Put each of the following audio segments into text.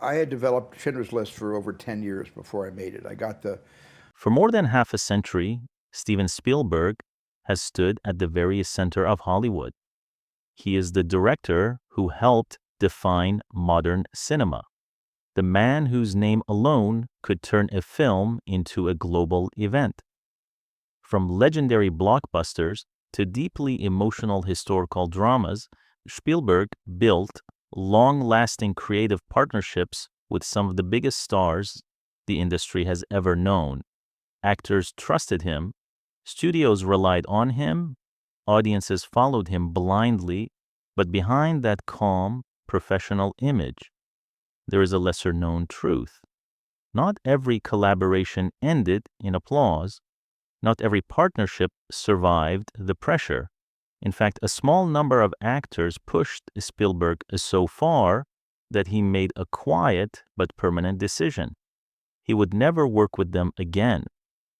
I had developed Schindler's List for over 10 years before I made it. I got the For more than half a century, Steven Spielberg has stood at the very center of Hollywood. He is the director who helped define modern cinema, the man whose name alone could turn a film into a global event. From legendary blockbusters to deeply emotional historical dramas, Spielberg built long-lasting creative partnerships with some of the biggest stars the industry has ever known. Actors trusted him, studios relied on him, audiences followed him blindly, but behind that calm, professional image, there is a lesser known truth. Not every collaboration ended in applause. Not every partnership survived the pressure. In fact, a small number of actors pushed Spielberg so far that he made a quiet but permanent decision. He would never work with them again.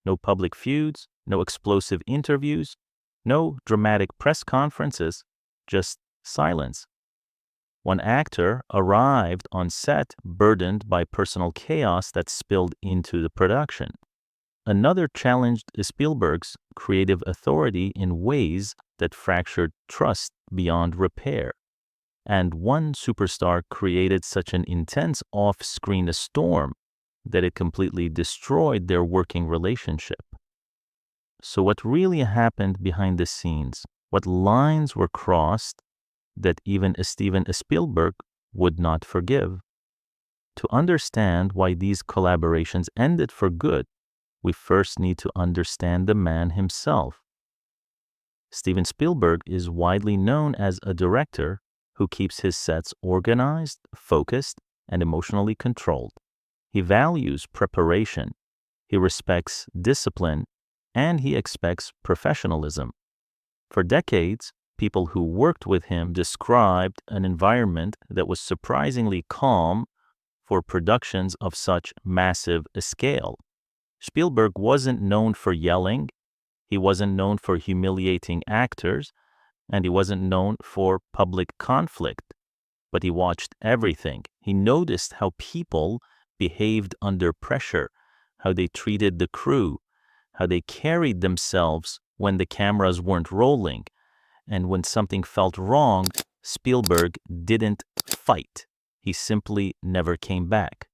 No public feuds, no explosive interviews, no dramatic press conferences, just silence. One actor arrived on set burdened by personal chaos that spilled into the production. Another challenged Spielberg's creative authority in ways that fractured trust beyond repair. And one superstar created such an intense off-screen storm that it completely destroyed their working relationship. So what really happened behind the scenes? What lines were crossed that even Steven Spielberg would not forgive? To understand why these collaborations ended for good, we first need to understand the man himself. Steven Spielberg is widely known as a director who keeps his sets organized, focused, and emotionally controlled. He values preparation, he respects discipline, and he expects professionalism. For decades, people who worked with him described an environment that was surprisingly calm for productions of such massive scale. Spielberg wasn't known for yelling, he wasn't known for humiliating actors, and he wasn't known for public conflict. But he watched everything. He noticed how people behaved under pressure, how they treated the crew, how they carried themselves when the cameras weren't rolling. And when something felt wrong, Spielberg didn't fight. He simply never came back.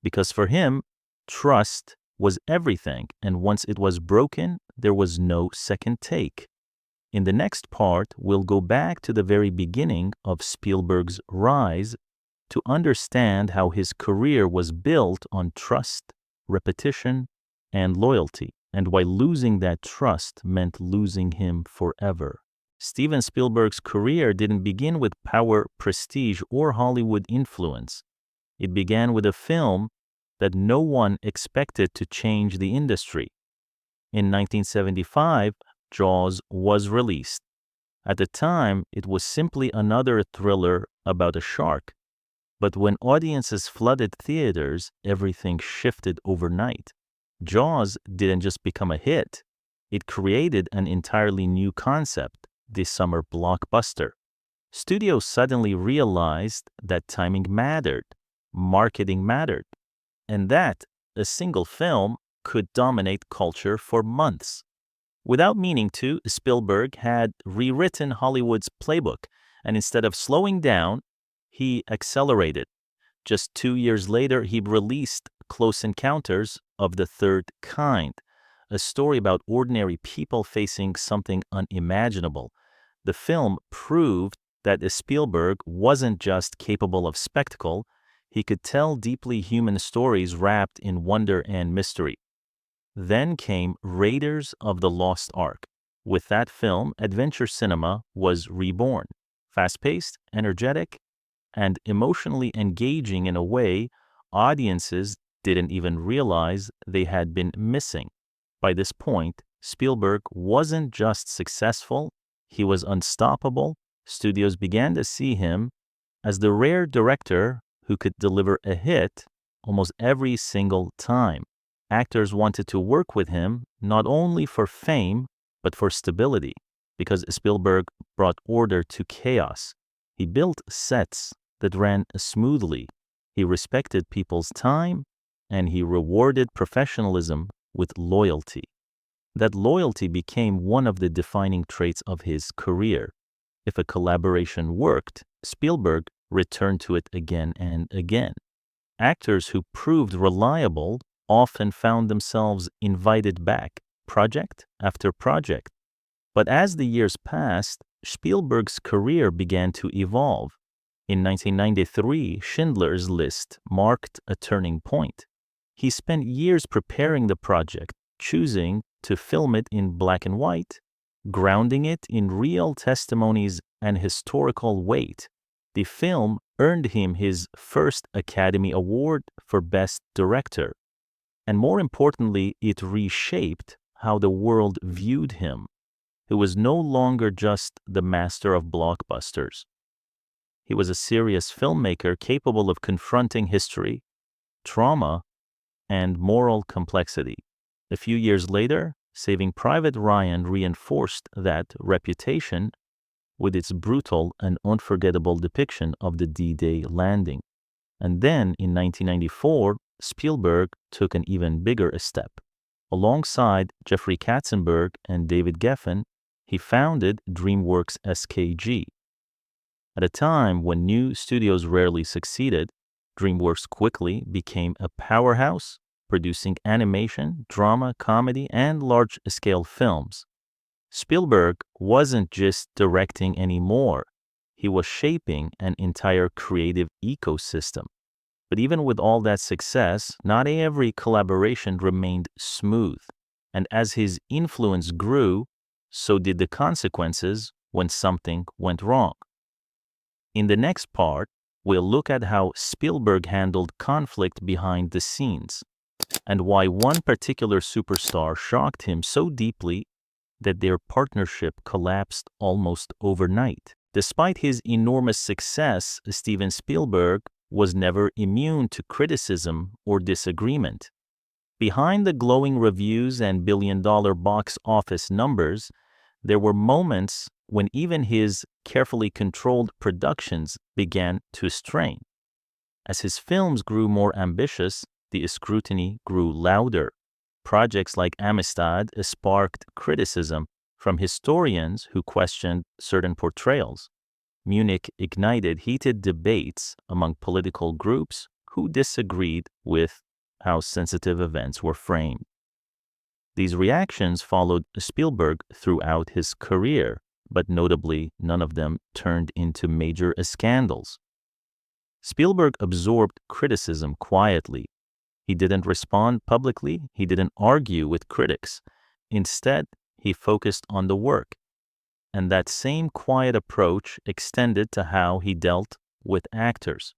Because for him, trust was everything, and once it was broken, there was no second take. In the next part, we'll go back to the very beginning of Spielberg's rise to understand how his career was built on trust, repetition, and loyalty, and why losing that trust meant losing him forever. Steven Spielberg's career didn't begin with power, prestige, or Hollywood influence. It began with a film that no one expected to change the industry. In 1975, Jaws was released. At the time, it was simply another thriller about a shark. But when audiences flooded theaters, everything shifted overnight. Jaws didn't just become a hit. It created an entirely new concept, the summer blockbuster. Studios suddenly realized that timing mattered, marketing mattered, and that a single film could dominate culture for months. Without meaning to, Spielberg had rewritten Hollywood's playbook, and instead of slowing down, he accelerated. Just 2 years later, he released Close Encounters of the Third Kind, a story about ordinary people facing something unimaginable. The film proved that Spielberg wasn't just capable of spectacle, he could tell deeply human stories wrapped in wonder and mystery. Then came Raiders of the Lost Ark. With that film, adventure cinema was reborn, fast-paced, energetic, and emotionally engaging in a way audiences didn't even realize they had been missing. By this point, Spielberg wasn't just successful, he was unstoppable. Studios began to see him as the rare director who could deliver a hit almost every single time. Actors wanted to work with him not only for fame, but for stability, because Spielberg brought order to chaos. He built sets that ran smoothly. He respected people's time, and he rewarded professionalism with loyalty. That loyalty became one of the defining traits of his career. If a collaboration worked, Spielberg returned to it again and again. Actors who proved reliable often found themselves invited back, project after project. But as the years passed, Spielberg's career began to evolve. In 1993, Schindler's List marked a turning point. He spent years preparing the project, choosing to film it in black and white, grounding it in real testimonies and historical weight. The film earned him his first Academy Award for Best Director. And more importantly, it reshaped how the world viewed him. He was no longer just the master of blockbusters. He was a serious filmmaker capable of confronting history, trauma, and moral complexity. A few years later, Saving Private Ryan reinforced that reputation with its brutal and unforgettable depiction of the D-Day landing. And then, in 1994, Spielberg took an even bigger step. Alongside Jeffrey Katzenberg and David Geffen, he founded DreamWorks SKG. At a time when new studios rarely succeeded, DreamWorks quickly became a powerhouse, producing animation, drama, comedy, and large-scale films. Spielberg wasn't just directing anymore. He was shaping an entire creative ecosystem. But even with all that success, not every collaboration remained smooth. And as his influence grew, so did the consequences when something went wrong. In the next part, we'll look at how Spielberg handled conflict behind the scenes, and why one particular superstar shocked him so deeply that their partnership collapsed almost overnight. Despite his enormous success, Steven Spielberg was never immune to criticism or disagreement. Behind the glowing reviews and billion-dollar box office numbers, there were moments when even his carefully controlled productions began to strain. As his films grew more ambitious, the scrutiny grew louder. Projects like Amistad sparked criticism from historians who questioned certain portrayals. Munich ignited heated debates among political groups who disagreed with how sensitive events were framed. These reactions followed Spielberg throughout his career, but notably, none of them turned into major scandals. Spielberg absorbed criticism quietly. He didn't respond publicly, he didn't argue with critics. Instead, he focused on the work. And that same quiet approach extended to how he dealt with actors.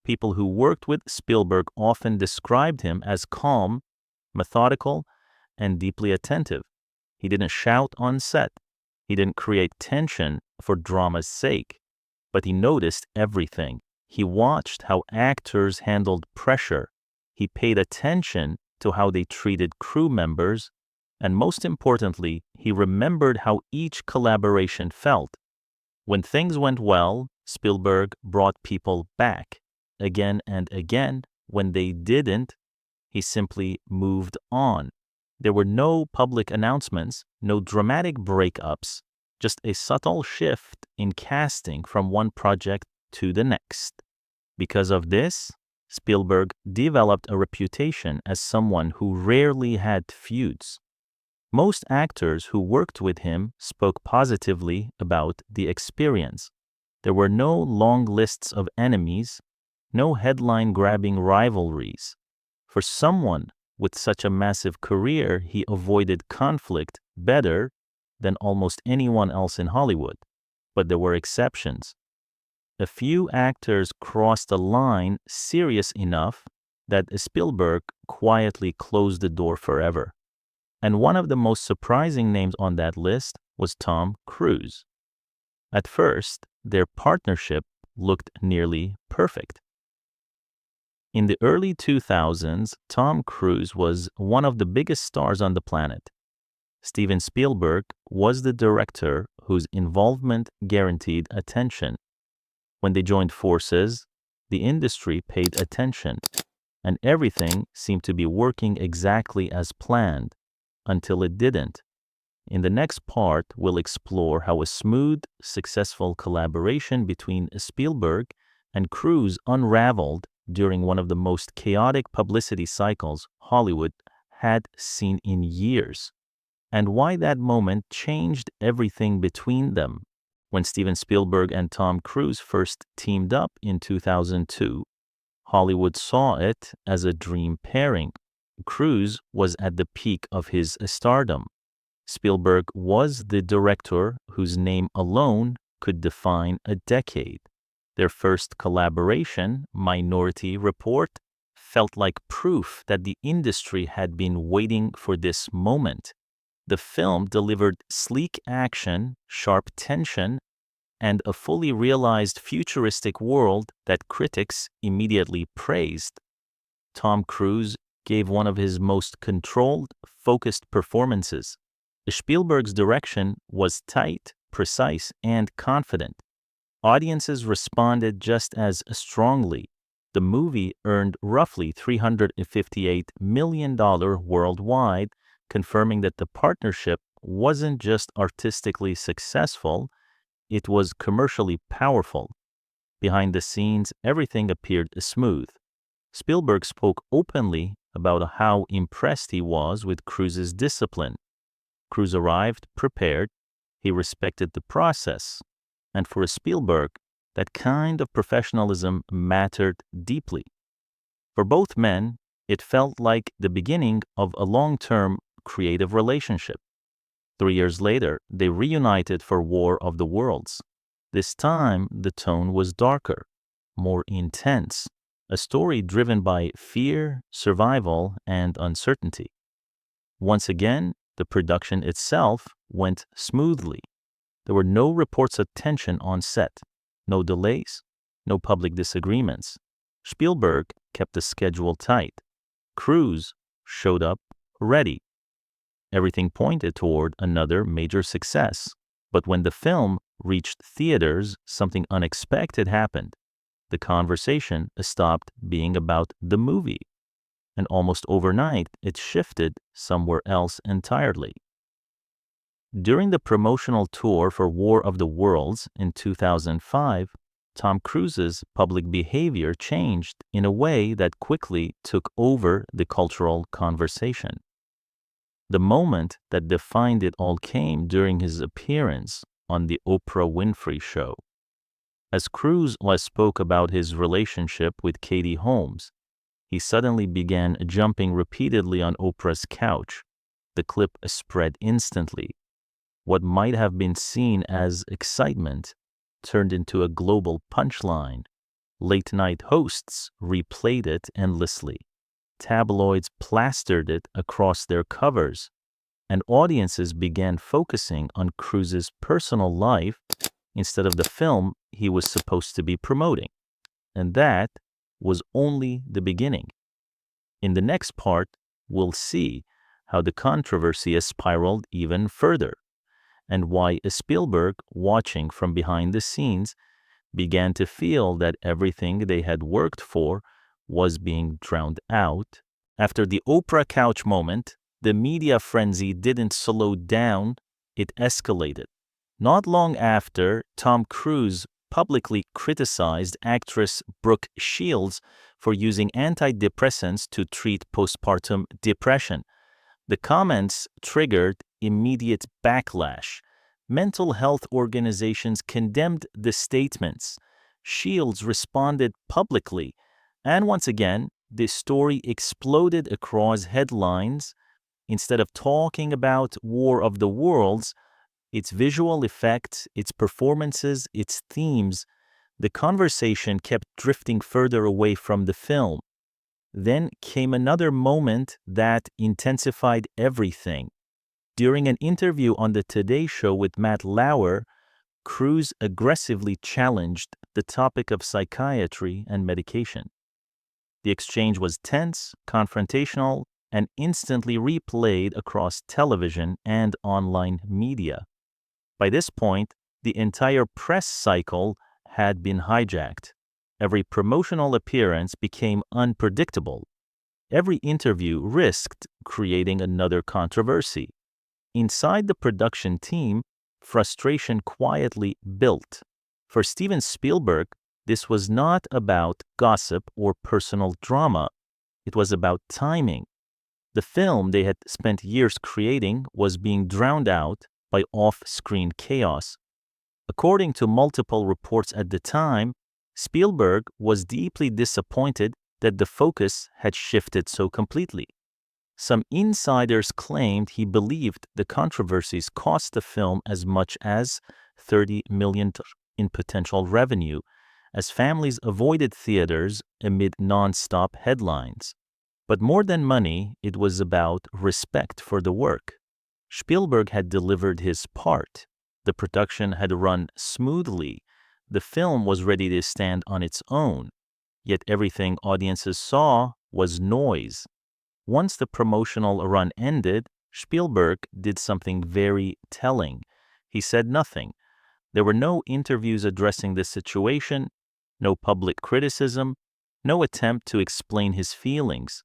People who worked with Spielberg often described him as calm, methodical, and deeply attentive. He didn't shout on set. He didn't create tension for drama's sake. But he noticed everything. He watched how actors handled pressure. He paid attention to how they treated crew members. And most importantly, he remembered how each collaboration felt. When things went well, Spielberg brought people back. Again and again, when they didn't, he simply moved on. There were no public announcements, no dramatic breakups, just a subtle shift in casting from one project to the next. Because of this, Spielberg developed a reputation as someone who rarely had feuds. Most actors who worked with him spoke positively about the experience. There were no long lists of enemies, no headline-grabbing rivalries. For someone with such a massive career, he avoided conflict better than almost anyone else in Hollywood. But there were exceptions. A few actors crossed a line serious enough that Spielberg quietly closed the door forever. And one of the most surprising names on that list was Tom Cruise. At first, their partnership looked nearly perfect. In the early 2000s, Tom Cruise was one of the biggest stars on the planet. Steven Spielberg was the director whose involvement guaranteed attention. When they joined forces, The industry paid attention, and everything seemed to be working exactly as planned, until it didn't. In the next part, we'll explore how a smooth, successful collaboration between Spielberg and Cruise unraveled during one of the most chaotic publicity cycles Hollywood had seen in years, and why that moment changed everything between them. When Steven Spielberg and Tom Cruise first teamed up in 2002, Hollywood saw it as a dream pairing. Cruise was at the peak of his stardom. Spielberg was the director whose name alone could define a decade. Their first collaboration, Minority Report, felt like proof that the industry had been waiting for this moment. The film delivered sleek action, sharp tension, and a fully realized futuristic world that critics immediately praised. Tom Cruise gave one of his most controlled, focused performances. Spielberg's direction was tight, precise, and confident. Audiences responded just as strongly. The movie earned roughly $358 million worldwide, confirming that the partnership wasn't just artistically successful, it was commercially powerful. Behind the scenes, everything appeared smooth. Spielberg spoke openly about how impressed he was with Cruise's discipline. Cruise arrived prepared, he respected the process, and for Spielberg, that kind of professionalism mattered deeply. For both men, it felt like the beginning of a long-term creative relationship. 3 years later, they reunited for War of the Worlds. This time, the tone was darker, more intense, a story driven by fear, survival, and uncertainty. Once again, the production itself went smoothly. There were no reports of tension on set, no delays, no public disagreements. Spielberg kept the schedule tight. Cruise showed up ready. Everything pointed toward another major success. But when the film reached theaters, something unexpected happened. The conversation stopped being about the movie, and almost overnight, it shifted somewhere else entirely. During the promotional tour for War of the Worlds in 2005, Tom Cruise's public behavior changed in a way that quickly took over the cultural conversation. The moment that defined it all came during his appearance on the Oprah Winfrey Show. As Cruise spoke about his relationship with Katie Holmes, he suddenly began jumping repeatedly on Oprah's couch. The clip spread instantly. What might have been seen as excitement turned into a global punchline. Late-night hosts replayed it endlessly. Tabloids plastered it across their covers, and audiences began focusing on Cruise's personal life instead of the film he was supposed to be promoting. And that was only the beginning. In the next part, we'll see how the controversy has spiraled even further, and why Spielberg, watching from behind the scenes, began to feel that everything they had worked for was being drowned out. After the Oprah couch moment, the media frenzy didn't slow down, it escalated. Not long after, Tom Cruise publicly criticized actress Brooke Shields for using antidepressants to treat postpartum depression. The comments triggered immediate backlash. Mental health organizations condemned the statements. Shields responded publicly, and once again, the story exploded across headlines. Instead of talking about War of the Worlds, its visual effects, its performances, its themes, the conversation kept drifting further away from the film. Then came another moment that intensified everything. During an interview on the Today Show with Matt Lauer, Cruise aggressively challenged the topic of psychiatry and medication. The exchange was tense, confrontational, and instantly replayed across television and online media. By this point, the entire press cycle had been hijacked. Every promotional appearance became unpredictable. Every interview risked creating another controversy. Inside the production team, frustration quietly built. For Steven Spielberg, this was not about gossip or personal drama. It was about timing. The film they had spent years creating was being drowned out by off-screen chaos. According to multiple reports at the time, Spielberg was deeply disappointed that the focus had shifted so completely. Some insiders claimed he believed the controversies cost the film as much as $30 million in potential revenue, as families avoided theaters amid non-stop headlines. But more than money, it was about respect for the work. Spielberg had delivered his part. The production had run smoothly. The film was ready to stand on its own. Yet everything audiences saw was noise. Once the promotional run ended, Spielberg did something very telling. He said nothing. There were no interviews addressing the situation, no public criticism, no attempt to explain his feelings.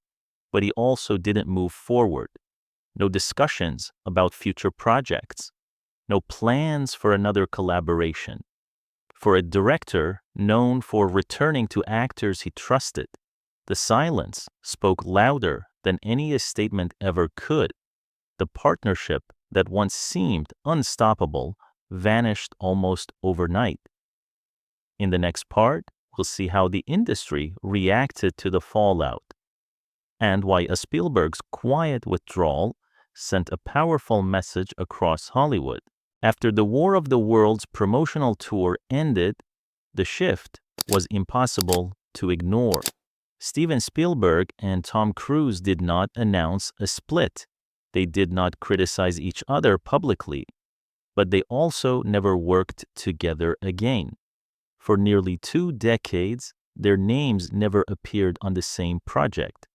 But he also didn't move forward. No discussions about future projects. No plans for another collaboration. For a director known for returning to actors he trusted, the silence spoke louder than any statement ever could. The partnership that once seemed unstoppable vanished almost overnight. In the next part, we'll see how the industry reacted to the fallout, and why a Spielberg's quiet withdrawal sent a powerful message across Hollywood. After the War of the Worlds promotional tour ended, the shift was impossible to ignore. Steven Spielberg and Tom Cruise did not announce a split. They did not criticize each other publicly, but they also never worked together again. For nearly 2 decades, their names never appeared on the same project.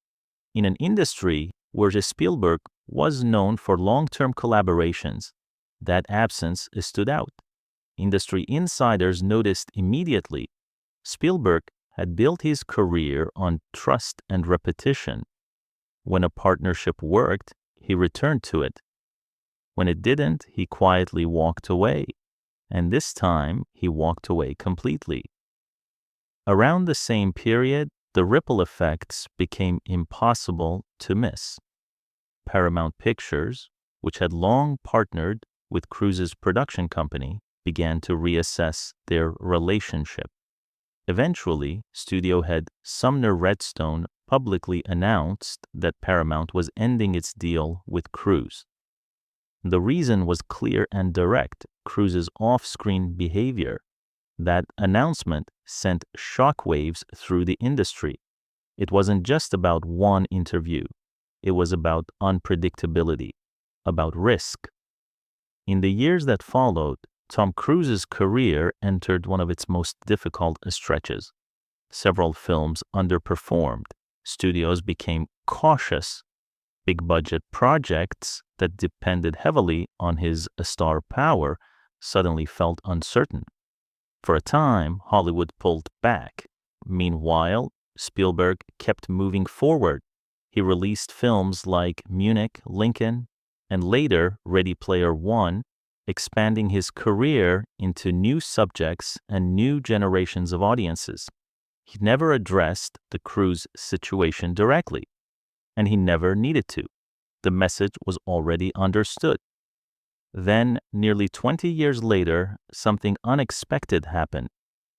In an industry where Spielberg was known for long-term collaborations, that absence stood out. Industry insiders noticed immediately. Spielberg had built his career on trust and repetition. When a partnership worked, he returned to it. When it didn't, he quietly walked away. And this time, he walked away completely. Around the same period, the ripple effects became impossible to miss. Paramount Pictures, which had long partnered with Cruise's production company, began to reassess their relationship. Eventually, studio head Sumner Redstone publicly announced that Paramount was ending its deal with Cruise. The reason was clear and direct: Cruise's off-screen behavior. That announcement sent shockwaves through the industry. It wasn't just about one interview. It was about unpredictability, about risk. In the years that followed, Tom Cruise's career entered one of its most difficult stretches. Several films underperformed. Studios became cautious. Big-budget projects that depended heavily on his star power suddenly felt uncertain. For a time, Hollywood pulled back. Meanwhile, Spielberg kept moving forward. He released films like Munich, Lincoln, and later Ready Player One, expanding his career into new subjects and new generations of audiences. He never addressed the Cruise situation directly, and he never needed to. The message was already understood. Then, nearly 20 years later, something unexpected happened.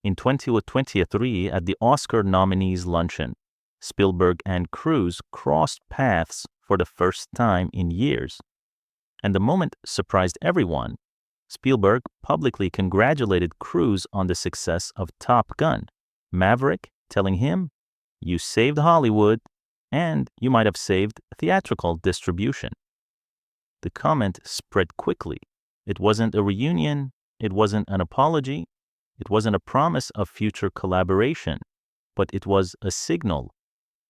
In 2023, at the Oscar nominees luncheon, Spielberg and Cruise crossed paths for the first time in years. And the moment surprised everyone. Spielberg publicly congratulated Cruise on the success of Top Gun, Maverick telling him, "You saved Hollywood, and you might have saved theatrical distribution." The comment spread quickly. It wasn't a reunion, it wasn't an apology, it wasn't a promise of future collaboration, but it was a signal.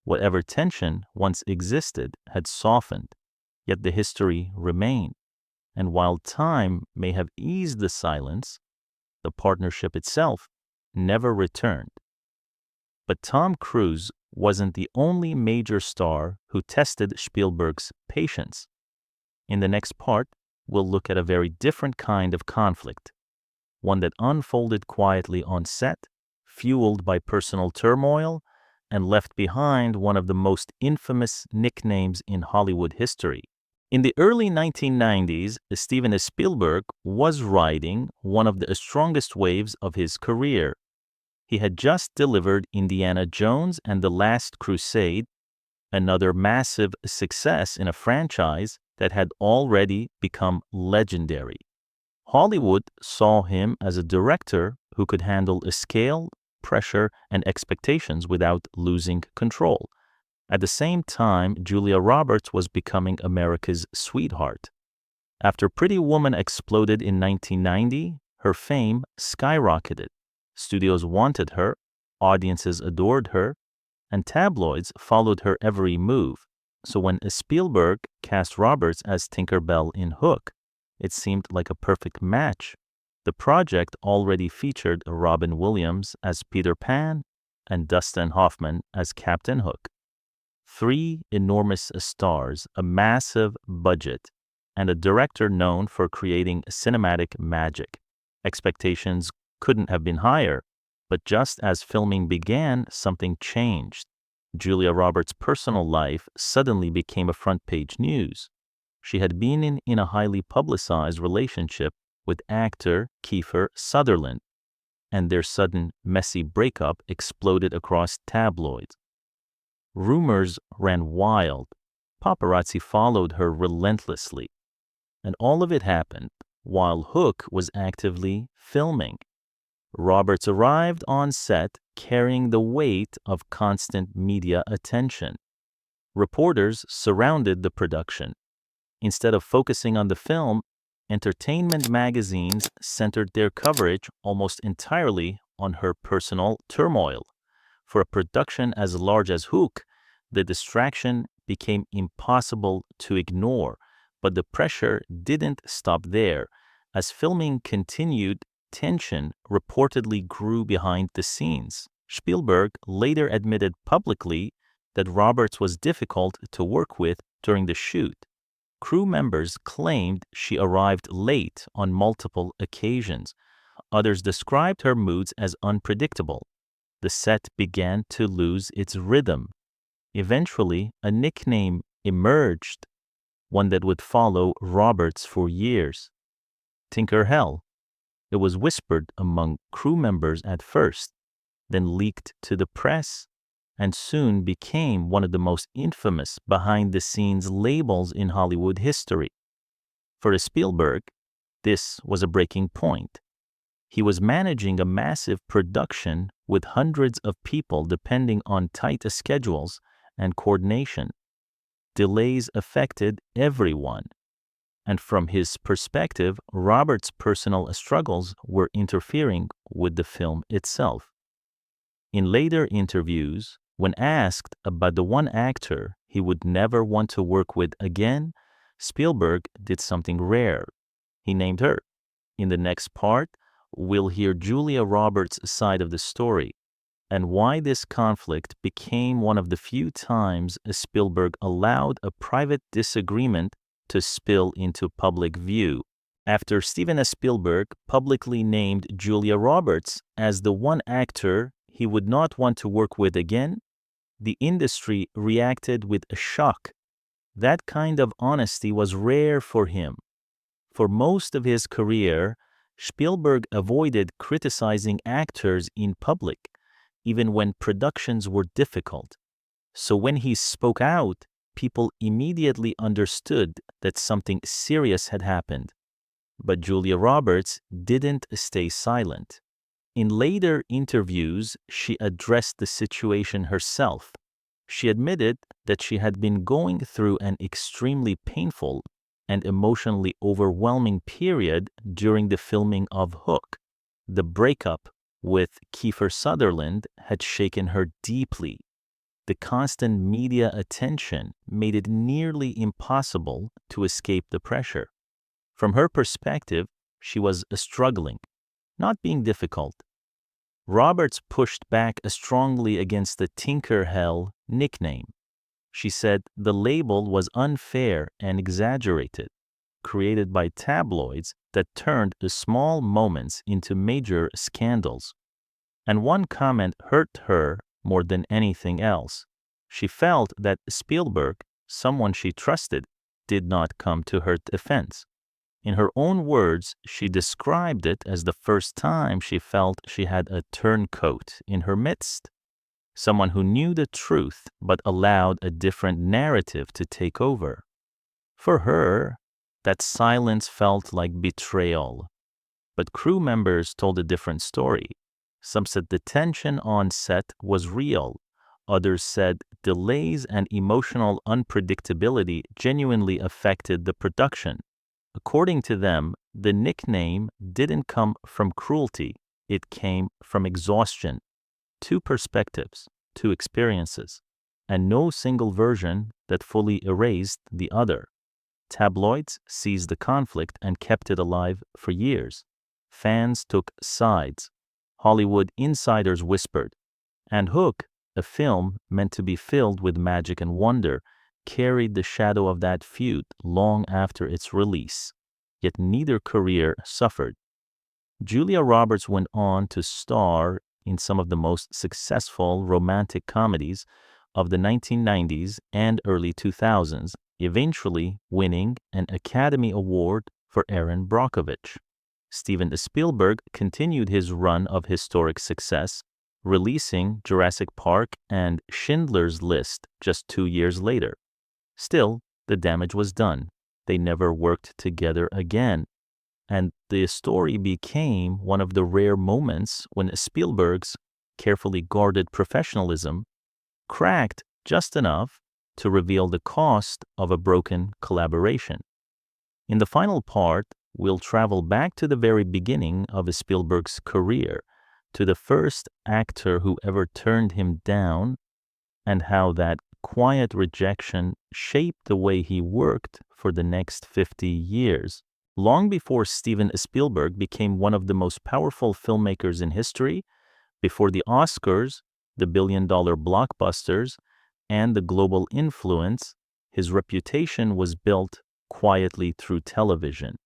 Whatever tension once existed had softened, yet the history remained. And while time may have eased the silence, the partnership itself never returned. But Tom Cruise wasn't the only major star who tested Spielberg's patience. In the next part, we'll look at a very different kind of conflict, one that unfolded quietly on set, fueled by personal turmoil, and left behind one of the most infamous nicknames in Hollywood history. In the early 1990s, Steven Spielberg was riding one of the strongest waves of his career. He had just delivered Indiana Jones and the Last Crusade, another massive success in a franchise that had already become legendary. Hollywood saw him as a director who could handle a scale, pressure, and expectations without losing control. At the same time, Julia Roberts was becoming America's sweetheart. After Pretty Woman exploded in 1990, her fame skyrocketed. Studios wanted her, audiences adored her, and tabloids followed her every move. So when Spielberg cast Roberts as Tinker Bell in Hook, it seemed like a perfect match. The project already featured Robin Williams as Peter Pan and Dustin Hoffman as Captain Hook. 3 enormous stars, a massive budget, and a director known for creating cinematic magic. Expectations couldn't have been higher, but just as filming began, something changed. Julia Roberts' personal life suddenly became a front-page news. She had been in a highly publicized relationship with actor Kiefer Sutherland, and their sudden, messy breakup exploded across tabloids. Rumors ran wild. Paparazzi followed her relentlessly. And all of it happened while Hook was actively filming. Roberts arrived on set carrying the weight of constant media attention. Reporters surrounded the production. Instead of focusing on the film, entertainment magazines centered their coverage almost entirely on her personal turmoil. For a production as large as Hook, the distraction became impossible to ignore, but the pressure didn't stop there. As filming continued, tension reportedly grew behind the scenes. Spielberg later admitted publicly that Roberts was difficult to work with during the shoot. Crew members claimed she arrived late on multiple occasions. Others described her moods as unpredictable. The set began to lose its rhythm. Eventually, a nickname emerged, one that would follow Roberts for years. Tinker Hell. It was whispered among crew members at first, then leaked to the press, and soon became one of the most infamous behind-the-scenes labels in Hollywood history. For Spielberg, this was a breaking point. He was managing a massive production with hundreds of people depending on tight schedules and coordination. Delays affected everyone. And from his perspective, Roberts' personal struggles were interfering with the film itself. In later interviews, when asked about the one actor he would never want to work with again, Spielberg did something rare. He named her. In the next part, we'll hear Julia Roberts' side of the story and why this conflict became one of the few times Spielberg allowed a private disagreement to spill into public view. After Steven Spielberg publicly named Julia Roberts as the one actor he would not want to work with again, the industry reacted with a shock. That kind of honesty was rare for him. For most of his career, Spielberg avoided criticizing actors in public, even when productions were difficult. So when he spoke out, people immediately understood that something serious had happened. But Julia Roberts didn't stay silent. In later interviews, she addressed the situation herself. She admitted that she had been going through an extremely painful and emotionally overwhelming period during the filming of Hook. The breakup with Kiefer Sutherland had shaken her deeply. The constant media attention made it nearly impossible to escape the pressure. From her perspective, she was struggling, not being difficult, Roberts pushed back strongly against the Tinker Hell nickname. She said the label was unfair and exaggerated, created by tabloids that turned the small moments into major scandals. And one comment hurt her more than anything else. She felt that Spielberg, someone she trusted, did not come to her defense. In her own words, she described it as the first time she felt she had a turncoat in her midst, someone who knew the truth but allowed a different narrative to take over. For her, that silence felt like betrayal. But crew members told a different story. Some said the tension on set was real. Others said delays and emotional unpredictability genuinely affected the production. According to them, the nickname didn't come from cruelty. It came from exhaustion. Two perspectives, two experiences, and no single version that fully erased the other. Tabloids seized the conflict and kept it alive for years. Fans took sides. Hollywood insiders whispered. And Hook, a film meant to be filled with magic and wonder, carried the shadow of that feud long after its release. Yet neither career suffered. Julia Roberts went on to star in some of the most successful romantic comedies of the 1990s and early 2000s, eventually winning an Academy Award for Erin Brockovich. Steven Spielberg continued his run of historic success, releasing Jurassic Park and Schindler's List just 2 years later. Still, the damage was done. They never worked together again. And the story became one of the rare moments when Spielberg's carefully guarded professionalism cracked just enough to reveal the cost of a broken collaboration. In the final part, we'll travel back to the very beginning of Spielberg's career, to the first actor who ever turned him down, and how that quiet rejection shaped the way he worked for the next 50 years. Long before Steven Spielberg became one of the most powerful filmmakers in history, before the Oscars, the billion-dollar blockbusters, and the global influence, his reputation was built quietly through television.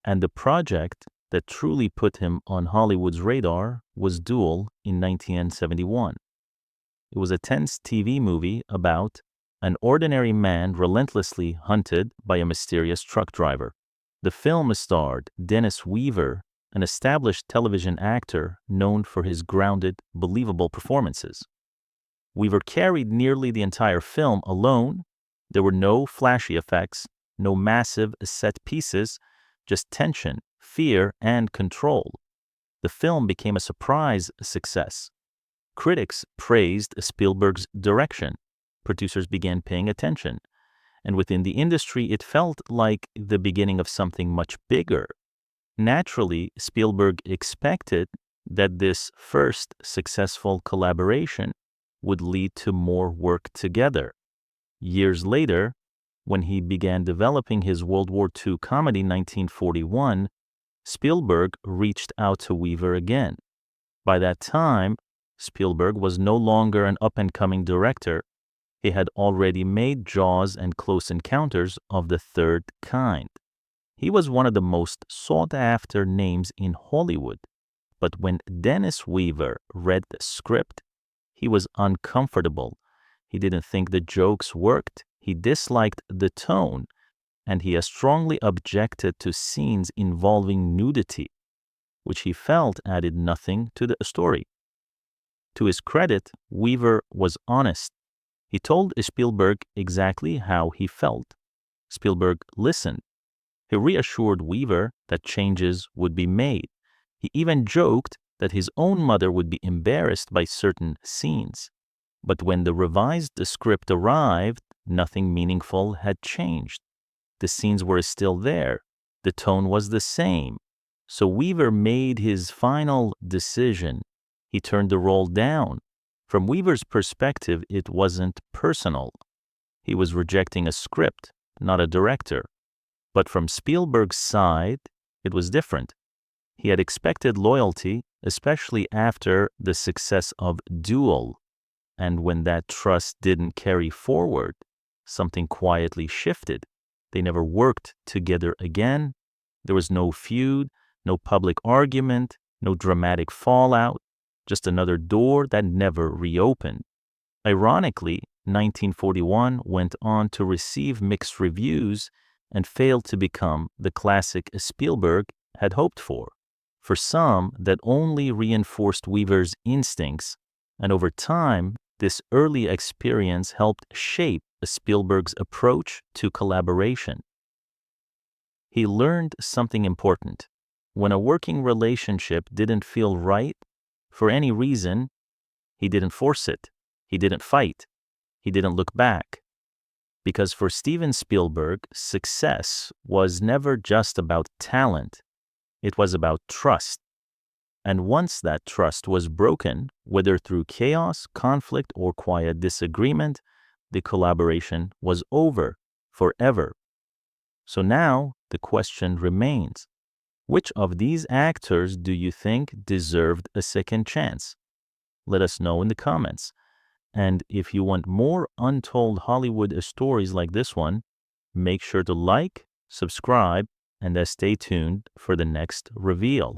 And the project that truly put him on Hollywood's radar was Duel in 1971. It was a tense TV movie about an ordinary man relentlessly hunted by a mysterious truck driver. The film starred Dennis Weaver, an established television actor known for his grounded, believable performances. Weaver carried nearly the entire film alone. There were no flashy effects, no massive set pieces, just tension, fear, and control. The film became a surprise success. Critics praised Spielberg's direction. Producers began paying attention. And within the industry, it felt like the beginning of something much bigger. Naturally, Spielberg expected that this first successful collaboration would lead to more work together. Years later, when he began developing his World War II comedy 1941, Spielberg reached out to Weaver again. By that time, Spielberg was no longer an up-and-coming director. He had already made Jaws and Close Encounters of the Third Kind. He was one of the most sought-after names in Hollywood. But when Dennis Weaver read the script, he was uncomfortable. He didn't think the jokes worked. He disliked the tone, and he strongly objected to scenes involving nudity, which he felt added nothing to the story. To his credit, Weaver was honest. He told Spielberg exactly how he felt. Spielberg listened. He reassured Weaver that changes would be made. He even joked that his own mother would be embarrassed by certain scenes. But when the revised script arrived, nothing meaningful had changed. The scenes were still there. The tone was the same. So Weaver made his final decision. He turned the role down. From Weaver's perspective, it wasn't personal. He was rejecting a script, not a director. But from Spielberg's side, it was different. He had expected loyalty, especially after the success of Duel. And when that trust didn't carry forward, something quietly shifted. They never worked together again. There was no feud, no public argument, no dramatic fallout, just another door that never reopened. Ironically, 1941 went on to receive mixed reviews and failed to become the classic Spielberg had hoped for. For some, that only reinforced Weaver's instincts, and over time, this early experience helped shape Spielberg's approach to collaboration. He learned something important. When a working relationship didn't feel right, for any reason, he didn't force it. He didn't fight. He didn't look back. Because for Steven Spielberg, success was never just about talent. It was about trust. And once that trust was broken, whether through chaos, conflict, or quiet disagreement, the collaboration was over forever. So now the question remains, which of these actors do you think deserved a second chance? Let us know in the comments. And if you want more untold Hollywood stories like this one, make sure to like, subscribe, and stay tuned for the next reveal.